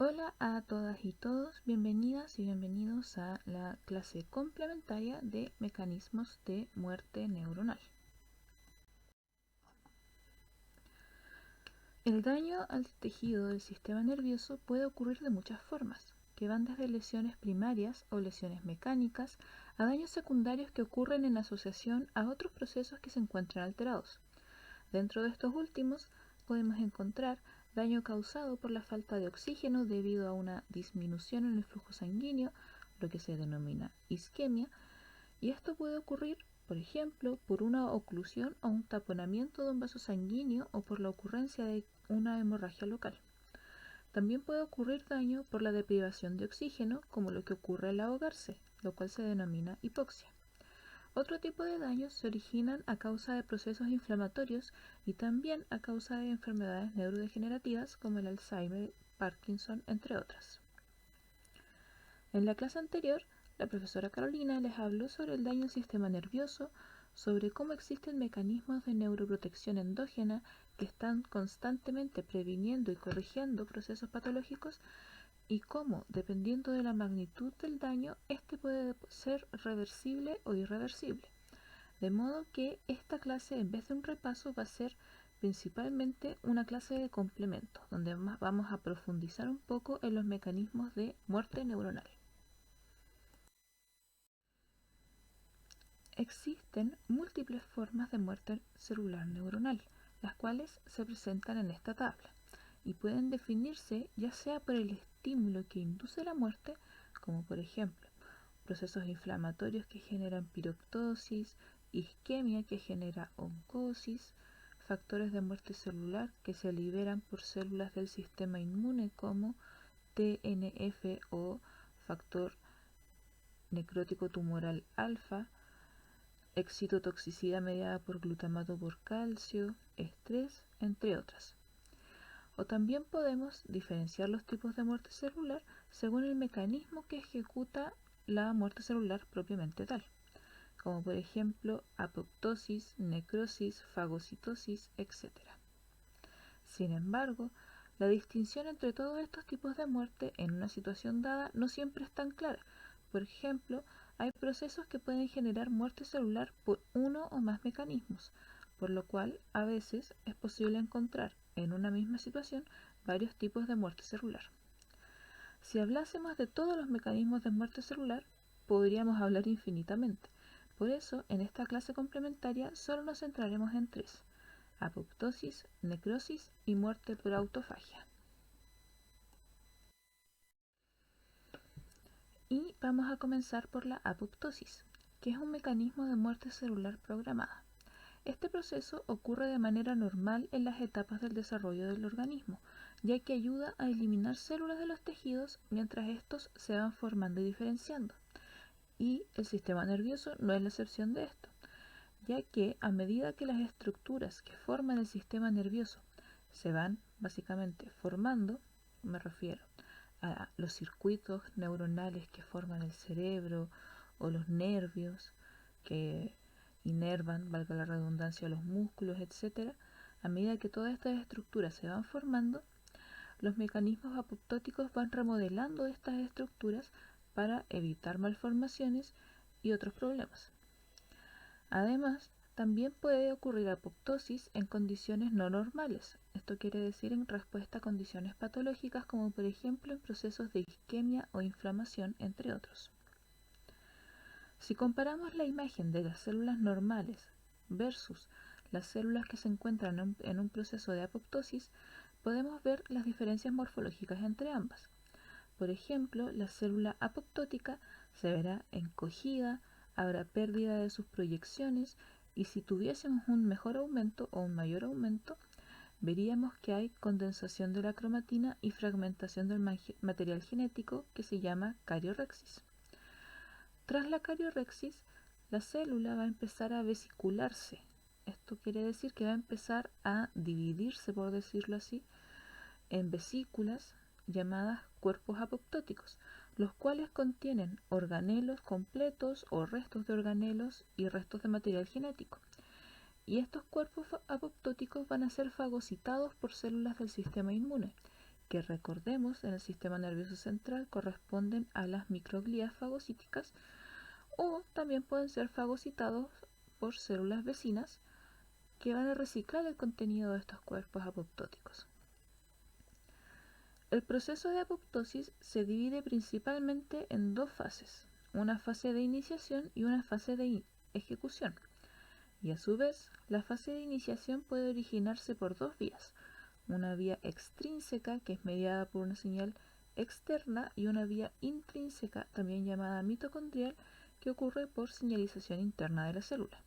Hola a todas y todos, bienvenidas y bienvenidos a la clase complementaria de mecanismos de muerte neuronal. El daño al tejido del sistema nervioso puede ocurrir de muchas formas, que van desde lesiones primarias o lesiones mecánicas a daños secundarios que ocurren en asociación a otros procesos que se encuentran alterados. Dentro de estos últimos podemos encontrar daño causado por la falta de oxígeno debido a una disminución en el flujo sanguíneo, lo que se denomina isquemia, y esto puede ocurrir, por ejemplo, por una oclusión o un taponamiento de un vaso sanguíneo o por la ocurrencia de una hemorragia local. También puede ocurrir daño por la deprivación de oxígeno, como lo que ocurre al ahogarse, lo cual se denomina hipoxia. Otro tipo de daños se originan a causa de procesos inflamatorios y también a causa de enfermedades neurodegenerativas como el Alzheimer, Parkinson, entre otras. En la clase anterior, la profesora Carolina les habló sobre el daño al sistema nervioso, sobre cómo existen mecanismos de neuroprotección endógena que están constantemente previniendo y corrigiendo procesos patológicos y cómo, dependiendo de la magnitud del daño, este puede ser reversible o irreversible. De modo que esta clase, en vez de un repaso, va a ser principalmente una clase de complemento, donde vamos a profundizar un poco en los mecanismos de muerte neuronal. Existen múltiples formas de muerte celular neuronal, las cuales se presentan en esta tabla, y pueden definirse ya sea por el estímulo que induce la muerte, como por ejemplo procesos inflamatorios que generan piroptosis, isquemia que genera oncosis, factores de muerte celular que se liberan por células del sistema inmune como TNF o factor necrótico tumoral alfa, excitotoxicidad mediada por glutamato por calcio, estrés, entre otras. O también podemos diferenciar los tipos de muerte celular según el mecanismo que ejecuta la muerte celular propiamente tal, como por ejemplo apoptosis, necrosis, fagocitosis, etc. Sin embargo, la distinción entre todos estos tipos de muerte en una situación dada no siempre es tan clara. Por ejemplo, hay procesos que pueden generar muerte celular por uno o más mecanismos, por lo cual a veces es posible encontrar en una misma situación varios tipos de muerte celular. Si hablásemos de todos los mecanismos de muerte celular, podríamos hablar infinitamente. Por eso, en esta clase complementaria solo nos centraremos en tres: apoptosis, necrosis y muerte por autofagia. Y vamos a comenzar por la apoptosis, que es un mecanismo de muerte celular programada. Este proceso ocurre de manera normal en las etapas del desarrollo del organismo, ya que ayuda a eliminar células de los tejidos mientras estos se van formando y diferenciando. Y el sistema nervioso no es la excepción de esto, ya que a medida que las estructuras que forman el sistema nervioso se van básicamente formando, me refiero a los circuitos neuronales que forman el cerebro o los nervios que inervan, valga la redundancia, los músculos, etc. A medida que todas estas estructuras se van formando, los mecanismos apoptóticos van remodelando estas estructuras para evitar malformaciones y otros problemas. Además, también puede ocurrir apoptosis en condiciones no normales. Esto quiere decir en respuesta a condiciones patológicas como por ejemplo en procesos de isquemia o inflamación, entre otros. Si comparamos la imagen de las células normales versus las células que se encuentran en un proceso de apoptosis, podemos ver las diferencias morfológicas entre ambas. Por ejemplo, la célula apoptótica se verá encogida, habrá pérdida de sus proyecciones y si tuviésemos un mejor aumento o un mayor aumento, veríamos que hay condensación de la cromatina y fragmentación del material genético que se llama cariorexis. Tras la cariorexis, la célula va a empezar a vesicularse. Esto quiere decir que va a empezar a dividirse, por decirlo así, en vesículas llamadas cuerpos apoptóticos, los cuales contienen organelos completos o restos de organelos y restos de material genético. Y estos cuerpos apoptóticos van a ser fagocitados por células del sistema inmune que recordemos en el sistema nervioso central corresponden a las microglías fagocíticas, o también pueden ser fagocitados por células vecinas que van a reciclar el contenido de estos cuerpos apoptóticos. El proceso de apoptosis se divide principalmente en dos fases, una fase de iniciación y una fase de ejecución. Y a su vez, la fase de iniciación puede originarse por dos vías, una vía extrínseca que es mediada por una señal externa y una vía intrínseca, también llamada mitocondrial, que ocurre por señalización interna de la célula.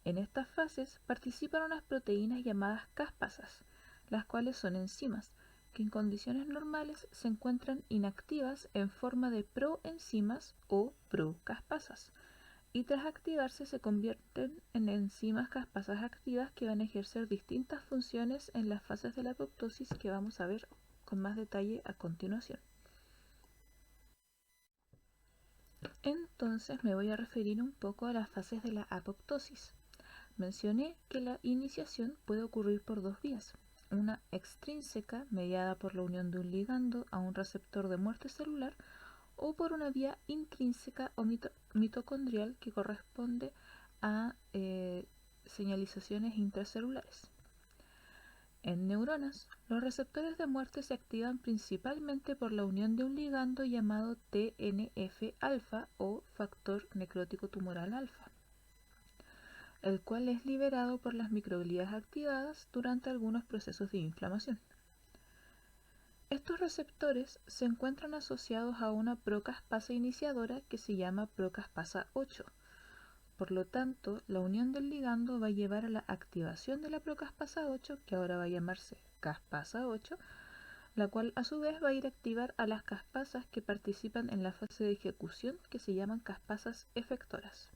En estas fases participan unas proteínas llamadas caspasas, las cuales son enzimas, que en condiciones normales se encuentran inactivas en forma de proenzimas o procaspasas, y tras activarse se convierten en enzimas caspasas activas que van a ejercer distintas funciones en las fases de la apoptosis que vamos a ver con más detalle a continuación. Entonces me voy a referir un poco a las fases de la apoptosis. Mencioné que la iniciación puede ocurrir por dos vías, una extrínseca mediada por la unión de un ligando a un receptor de muerte celular, o por una vía intrínseca o mitocondrial que corresponde a señalizaciones intracelulares. En neuronas, los receptores de muerte se activan principalmente por la unión de un ligando llamado TNF-alfa o factor necrótico tumoral alfa, el cual es liberado por las microglías activadas durante algunos procesos de inflamación. Estos receptores se encuentran asociados a una procaspasa iniciadora que se llama procaspasa 8. Por lo tanto, la unión del ligando va a llevar a la activación de la procaspasa 8, que ahora va a llamarse caspasa 8, la cual a su vez va a ir a activar a las caspasas que participan en la fase de ejecución, que se llaman caspasas efectoras.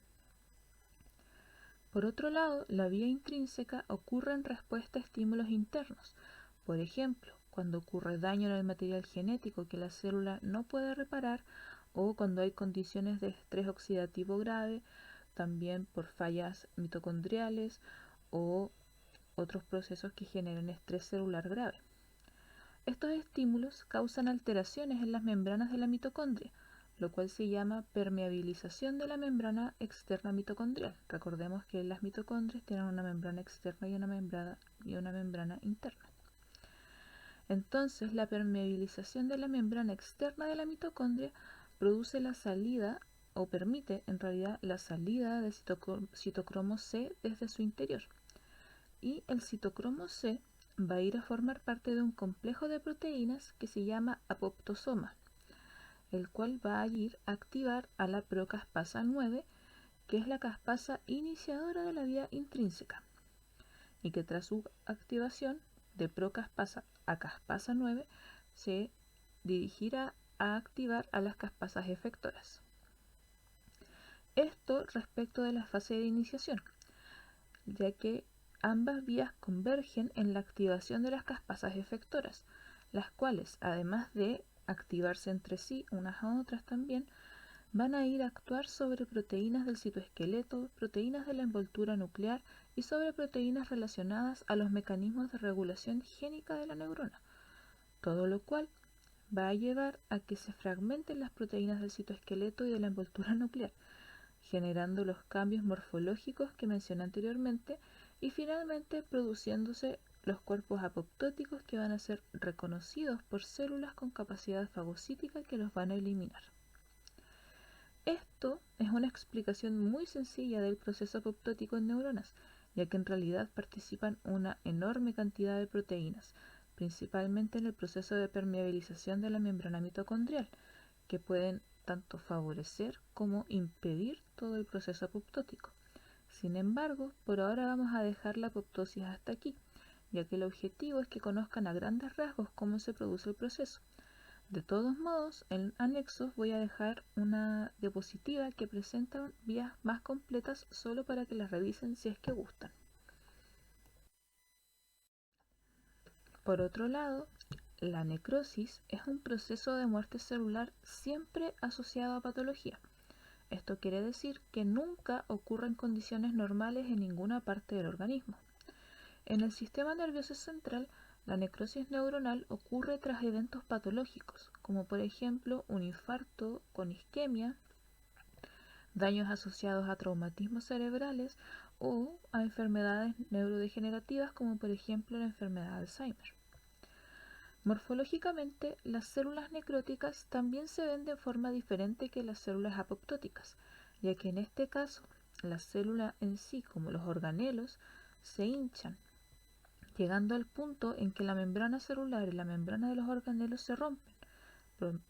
Por otro lado, la vía intrínseca ocurre en respuesta a estímulos internos. Por ejemplo, cuando ocurre daño en el material genético que la célula no puede reparar, o cuando hay condiciones de estrés oxidativo grave, también por fallas mitocondriales o otros procesos que generan estrés celular grave. Estos estímulos causan alteraciones en las membranas de la mitocondria, lo cual se llama permeabilización de la membrana externa mitocondrial. Recordemos que las mitocondrias tienen una membrana externa y una membrana interna. Entonces, la permeabilización de la membrana externa de la mitocondria produce la salida, o permite en realidad la salida de citocromo C desde su interior. Y el citocromo C va a ir a formar parte de un complejo de proteínas que se llama apoptosoma, el cual va a ir a activar a la procaspasa 9, que es la caspasa iniciadora de la vía intrínseca, y que tras su activación de procaspasa a caspasa 9 se dirigirá a activar a las caspasas efectoras. Esto respecto de la fase de iniciación, ya que ambas vías convergen en la activación de las caspasas efectoras, las cuales, además de activarse entre sí unas a otras también, van a ir a actuar sobre proteínas del citoesqueleto, proteínas de la envoltura nuclear y sobre proteínas relacionadas a los mecanismos de regulación génica de la neurona, todo lo cual va a llevar a que se fragmenten las proteínas del citoesqueleto y de la envoltura nuclear, generando los cambios morfológicos que mencioné anteriormente y finalmente produciéndose los cuerpos apoptóticos que van a ser reconocidos por células con capacidad fagocítica que los van a eliminar. Esto es una explicación muy sencilla del proceso apoptótico en neuronas, ya que en realidad participan una enorme cantidad de proteínas, principalmente en el proceso de permeabilización de la membrana mitocondrial, que pueden tanto favorecer como impedir todo el proceso apoptótico. Sin embargo, por ahora vamos a dejar la apoptosis hasta aquí, ya que el objetivo es que conozcan a grandes rasgos cómo se produce el proceso. De todos modos, en anexos voy a dejar una diapositiva que presenta vías más completas solo para que las revisen si es que gustan. Por otro lado, la necrosis es un proceso de muerte celular siempre asociado a patología. Esto quiere decir que nunca ocurre en condiciones normales en ninguna parte del organismo. En el sistema nervioso central, La necrosis neuronal ocurre tras eventos patológicos, como por ejemplo un infarto con isquemia, daños asociados a traumatismos cerebrales o a enfermedades neurodegenerativas como por ejemplo la enfermedad de Alzheimer. Morfológicamente, las células necróticas también se ven de forma diferente que las células apoptóticas, ya que en este caso la célula en sí, como los organelos, se hinchan, llegando al punto en que la membrana celular y la membrana de los organelos se rompen,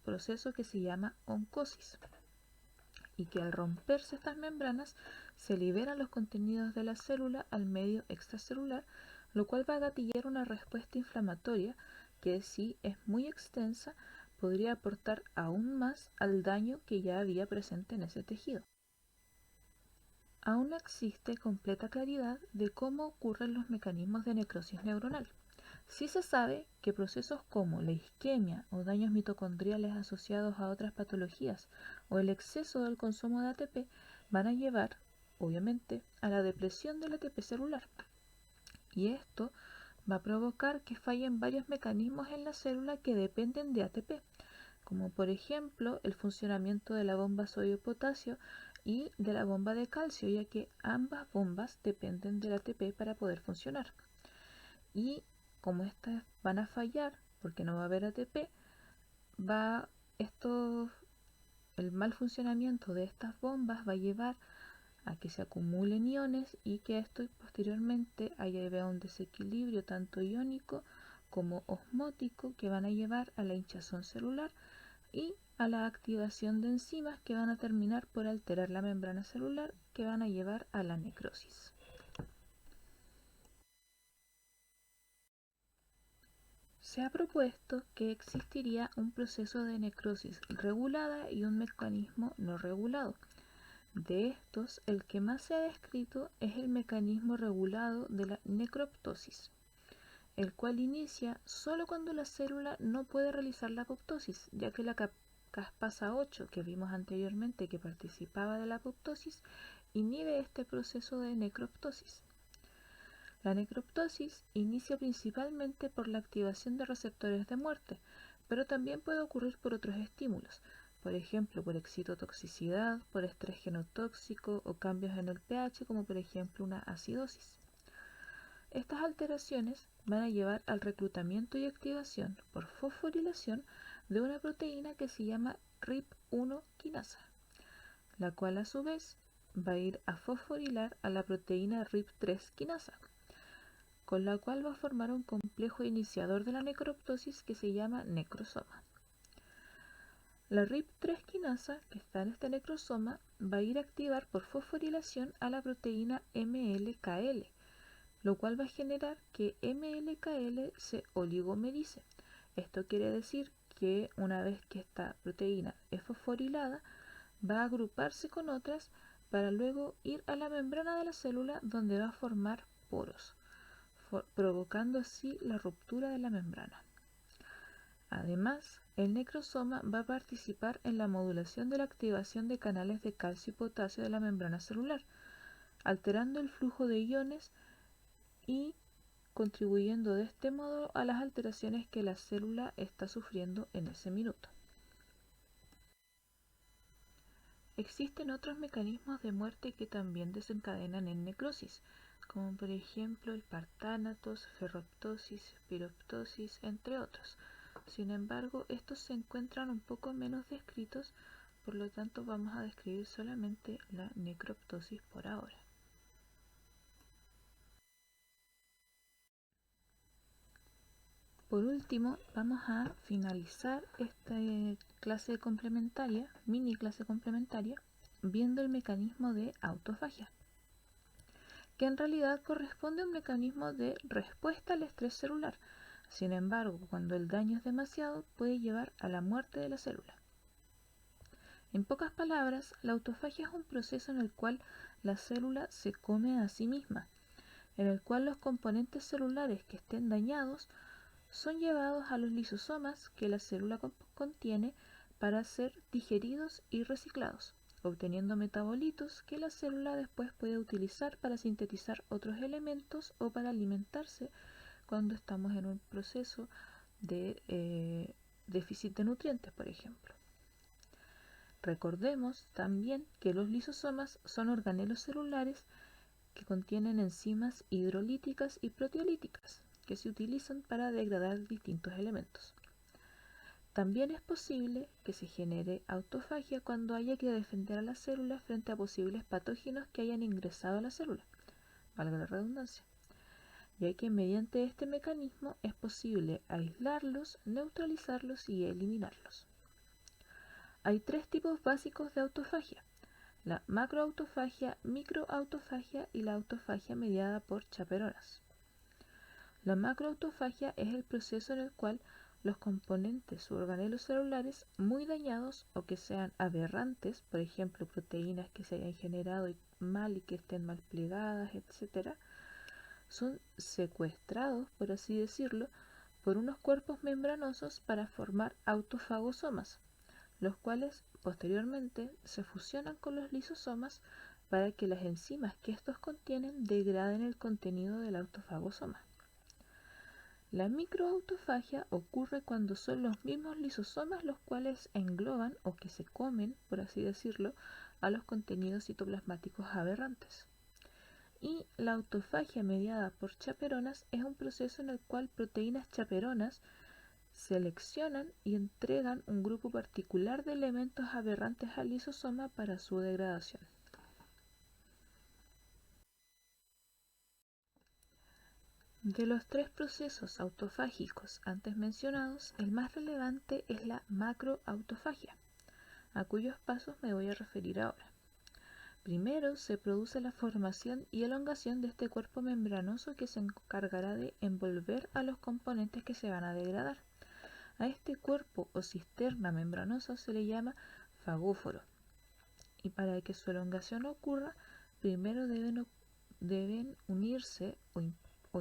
proceso que se llama oncosis, y que al romperse estas membranas se liberan los contenidos de la célula al medio extracelular, lo cual va a gatillar una respuesta inflamatoria que, si es muy extensa, podría aportar aún más al daño que ya había presente en ese tejido. Aún no existe completa claridad de cómo ocurren los mecanismos de necrosis neuronal. Sí se sabe que procesos como la isquemia o daños mitocondriales asociados a otras patologías o el exceso del consumo de ATP van a llevar, obviamente, a la depresión del ATP celular. Y esto va a provocar que fallen varios mecanismos en la célula que dependen de ATP, como por ejemplo el funcionamiento de la bomba sodio-potasio y de la bomba de calcio, ya que ambas bombas dependen del ATP para poder funcionar. Y como estas van a fallar porque no va a haber ATP, el mal funcionamiento de estas bombas va a llevar a que se acumulen iones y que esto posteriormente haya un desequilibrio tanto iónico como osmótico que van a llevar a la hinchazón celular y a la activación de enzimas que van a terminar por alterar la membrana celular, que van a llevar a la necrosis. Se ha propuesto que existiría un proceso de necrosis regulada y un mecanismo no regulado. De estos, el que más se ha descrito es el mecanismo regulado de la necroptosis, el cual inicia solo cuando la célula no puede realizar la apoptosis, ya que la caspasa 8 que vimos anteriormente que participaba de la apoptosis inhibe este proceso de necroptosis. La necroptosis inicia principalmente por la activación de receptores de muerte, pero también puede ocurrir por otros estímulos, por ejemplo por excitotoxicidad, por estrés genotóxico o cambios en el pH, como por ejemplo una acidosis. Estas alteraciones van a llevar al reclutamiento y activación por fosforilación de una proteína que se llama RIP1 quinasa, la cual a su vez va a ir a fosforilar a la proteína RIP3 quinasa, con la cual va a formar un complejo iniciador de la necroptosis que se llama necrosoma. La RIP3 quinasa que está en este necrosoma va a ir a activar por fosforilación a la proteína MLKL, lo cual va a generar que MLKL se oligomerice. Esto quiere decir que una vez que esta proteína es fosforilada, va a agruparse con otras para luego ir a la membrana de la célula donde va a formar poros, provocando así la ruptura de la membrana. Además, el necrosoma va a participar en la modulación de la activación de canales de calcio y potasio de la membrana celular, alterando el flujo de iones y contribuyendo de este modo a las alteraciones que la célula está sufriendo en ese minuto. Existen otros mecanismos de muerte que también desencadenan en necrosis, como por ejemplo el partánatos, ferroptosis, piroptosis, entre otros. Sin embargo, estos se encuentran un poco menos descritos, por lo tanto vamos a describir solamente la necroptosis por ahora. Por último, vamos a finalizar esta clase complementaria, mini clase complementaria, viendo el mecanismo de autofagia, que en realidad corresponde a un mecanismo de respuesta al estrés celular. Sin embargo, cuando el daño es demasiado, puede llevar a la muerte de la célula. En pocas palabras, la autofagia es un proceso en el cual la célula se come a sí misma, en el cual los componentes celulares que estén dañados son llevados a los lisosomas que la célula contiene para ser digeridos y reciclados, obteniendo metabolitos que la célula después puede utilizar para sintetizar otros elementos o para alimentarse cuando estamos en un proceso de déficit de nutrientes, por ejemplo. Recordemos también que los lisosomas son organelos celulares que contienen enzimas hidrolíticas y proteolíticas que se utilizan para degradar distintos elementos. También es posible que se genere autofagia cuando haya que defender a la célula frente a posibles patógenos que hayan ingresado a la célula, valga la redundancia, ya que mediante este mecanismo es posible aislarlos, neutralizarlos y eliminarlos. Hay tres tipos básicos de autofagia: la macroautofagia, microautofagia y la autofagia mediada por chaperonas. La macroautofagia es el proceso en el cual los componentes u organelos celulares muy dañados o que sean aberrantes, por ejemplo proteínas que se hayan generado mal y que estén mal plegadas, etc., son secuestrados, por así decirlo, por unos cuerpos membranosos para formar autofagosomas, los cuales posteriormente se fusionan con los lisosomas para que las enzimas que estos contienen degraden el contenido del autofagosoma. La microautofagia ocurre cuando son los mismos lisosomas los cuales engloban o que se comen, por así decirlo, a los contenidos citoplasmáticos aberrantes. Y la autofagia mediada por chaperonas es un proceso en el cual proteínas chaperonas seleccionan y entregan un grupo particular de elementos aberrantes al lisosoma para su degradación. De los tres procesos autofágicos antes mencionados, el más relevante es la macroautofagia, a cuyos pasos me voy a referir ahora. Primero se produce la formación y elongación de este cuerpo membranoso que se encargará de envolver a los componentes que se van a degradar. A este cuerpo o cisterna membranosa se le llama fagóforo. Y para que su elongación ocurra, primero deben unirse o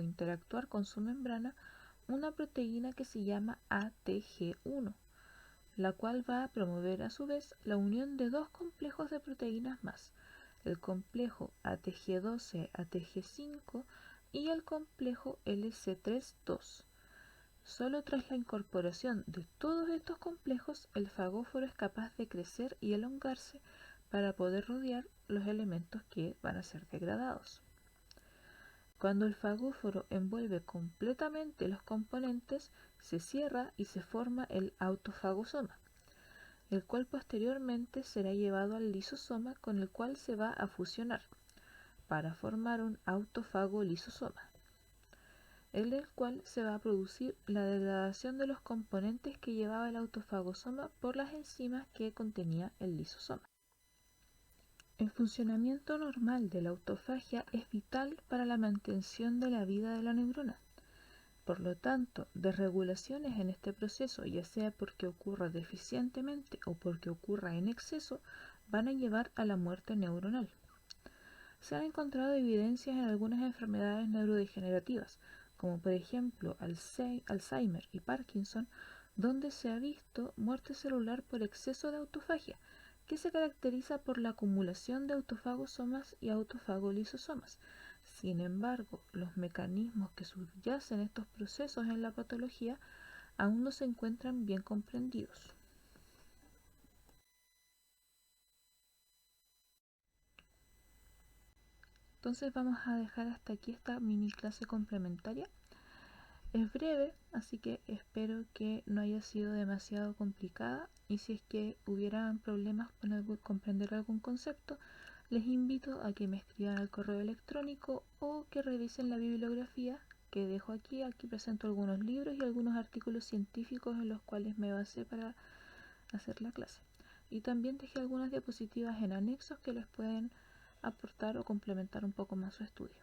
interactuar con su membrana una proteína que se llama ATG1, la cual va a promover a su vez la unión de dos complejos de proteínas más, el complejo ATG12-ATG5 y el complejo LC3-2. Solo tras la incorporación de todos estos complejos, el fagóforo es capaz de crecer y elongarse para poder rodear los elementos que van a ser degradados. Cuando el fagóforo envuelve completamente los componentes, se cierra y se forma el autofagosoma, el cual posteriormente será llevado al lisosoma con el cual se va a fusionar para formar un autofagolisosoma, en el cual se va a producir la degradación de los componentes que llevaba el autofagosoma por las enzimas que contenía el lisosoma. El funcionamiento normal de la autofagia es vital para la mantención de la vida de la neurona. Por lo tanto, desregulaciones en este proceso, ya sea porque ocurra deficientemente o porque ocurra en exceso, van a llevar a la muerte neuronal. Se han encontrado evidencias en algunas enfermedades neurodegenerativas, como por ejemplo Alzheimer y Parkinson, donde se ha visto muerte celular por exceso de autofagia, que se caracteriza por la acumulación de autofagosomas y autofagolisosomas. Sin embargo, los mecanismos que subyacen estos procesos en la patología aún no se encuentran bien comprendidos. Entonces vamos a dejar hasta aquí esta mini clase complementaria. Es breve, así que espero que no haya sido demasiado complicada, y si es que hubieran problemas con comprender algún concepto, les invito a que me escriban al correo electrónico o que revisen la bibliografía que dejo aquí. Aquí presento algunos libros y algunos artículos científicos en los cuales me basé para hacer la clase. Y también dejé algunas diapositivas en anexos que les pueden aportar o complementar un poco más su estudio.